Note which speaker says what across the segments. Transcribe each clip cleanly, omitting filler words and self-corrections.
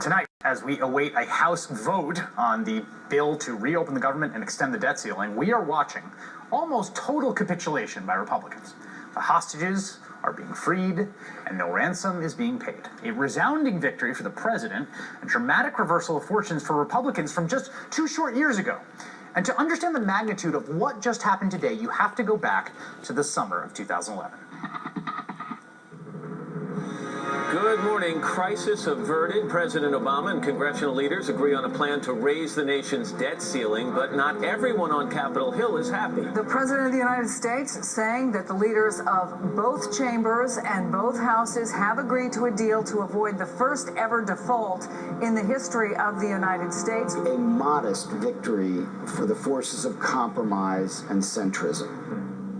Speaker 1: Tonight, as we await a House vote on the bill to reopen the government and extend the debt ceiling, we are watching almost total capitulation by Republicans. The hostages are being freed, and no ransom is being paid. A resounding victory for the president, a dramatic reversal of fortunes for Republicans from just 2 short years ago. And to understand the magnitude of what just happened today, you have to go back to the summer of 2011.
Speaker 2: Good morning. Crisis averted. President Obama and congressional leaders agree on a plan to raise the nation's debt ceiling, but not everyone on Capitol Hill is happy.
Speaker 3: The President of the United States saying that the leaders of both chambers and both houses have agreed to a deal to avoid the first ever default in the history of the United States.
Speaker 4: A modest victory for the forces of compromise and centrism.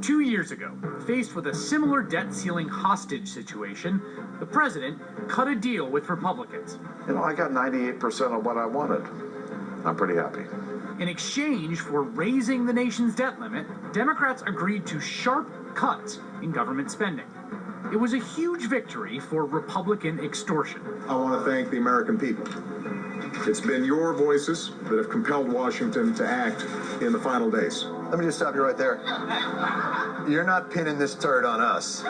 Speaker 1: 2 years ago, faced with a similar debt ceiling hostage situation, the president cut a deal with Republicans.
Speaker 5: I got 98% of what I wanted. I'm pretty happy.
Speaker 1: In exchange for raising the nation's debt limit, Democrats agreed to sharp cuts in government spending. It was a huge victory for Republican extortion.
Speaker 6: I want to thank the American people. It's been your voices that have compelled Washington to act in the final days.
Speaker 7: Let me just stop you right there. You're not pinning this turd on us.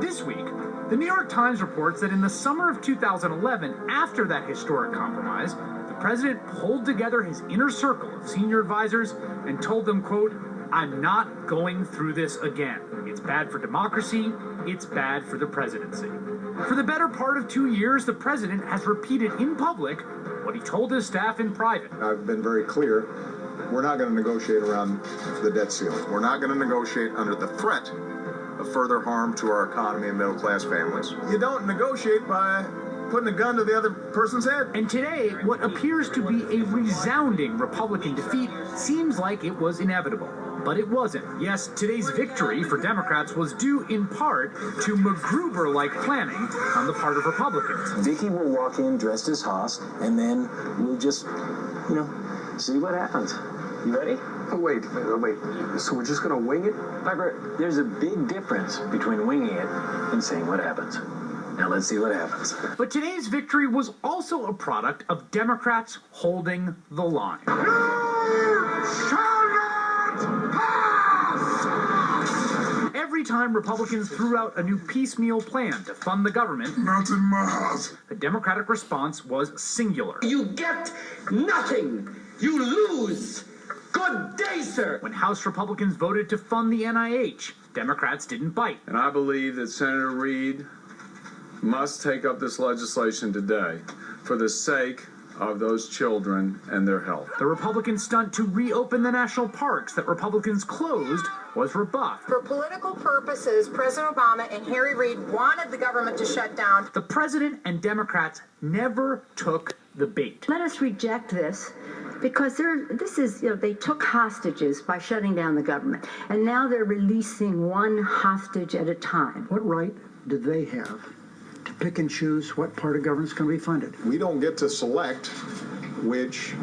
Speaker 1: This week, the New York Times reports that in the summer of 2011, after that historic compromise, the president pulled together his inner circle of senior advisors and told them, quote, "I'm not going through this again. It's bad for democracy. It's bad for the presidency." For the better part of 2 years, the president has repeated in public what he told his staff in private.
Speaker 6: I've been very clear. We're not going to negotiate around the debt ceiling. We're not going to negotiate under the threat of further harm to our economy and middle-class families. You don't negotiate by putting a gun to the other person's head.
Speaker 1: And today, what appears to be a resounding Republican defeat seems like it was inevitable. But it wasn't. Yes, today's victory for Democrats was due in part to MacGruber-like planning on the part of Republicans.
Speaker 8: Vicky will walk in dressed as Haas, and then we'll just, see what happens. You ready?
Speaker 7: Oh, wait. So we're just going to wing it?
Speaker 8: Piper, there's a big difference between winging it and saying what happens. Now let's see what happens.
Speaker 1: But today's victory was also a product of Democrats holding the line. Every time Republicans threw out a new piecemeal plan to fund the government,
Speaker 6: Not in my house.
Speaker 1: the Democratic response was singular.
Speaker 9: You get nothing. You lose. Good day, sir.
Speaker 1: When House Republicans voted to fund the NIH, Democrats didn't bite.
Speaker 10: And I believe that Senator Reid must take up this legislation today for the sake of those children and their health.
Speaker 1: The Republican stunt to reopen the national parks that Republicans closed was rebuffed.
Speaker 11: For political purposes, President Obama and Harry Reid wanted the government to shut down.
Speaker 1: The president and Democrats never took the bait.
Speaker 12: Let us reject this because they took hostages by shutting down the government, and now they're releasing one hostage at a time.
Speaker 4: What right do they have to pick and choose what part of government is going to be funded?
Speaker 6: We don't get to select which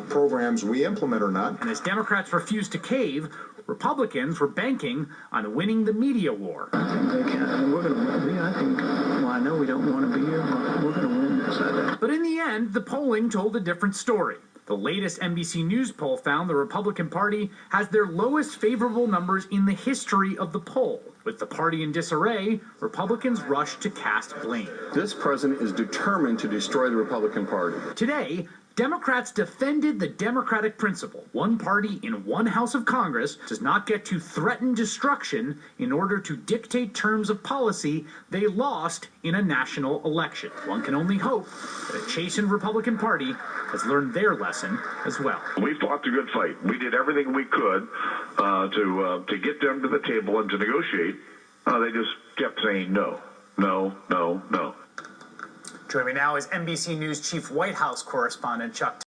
Speaker 6: programs we implement or not.
Speaker 1: And as Democrats refused to cave, Republicans were banking on winning the media war.
Speaker 8: I think they can. I mean, we're going to win. I know we don't want to be here, but we're going to win this.
Speaker 1: But in the end, the polling told a different story. The latest NBC News poll found the Republican Party has their lowest favorable numbers in the history of the poll. With the party in disarray, Republicans rushed to cast blame.
Speaker 5: This president is determined to destroy the Republican Party.
Speaker 1: Today, Democrats defended the Democratic principle. One party in one house of Congress does not get to threaten destruction in order to dictate terms of policy they lost in a national election. One can only hope that a chastened Republican Party has learned their lesson as well.
Speaker 5: We fought the good fight. We did everything we could to get them to the table and to negotiate. They just kept saying no, no, no, no.
Speaker 1: Joining me now is NBC News Chief White House correspondent Chuck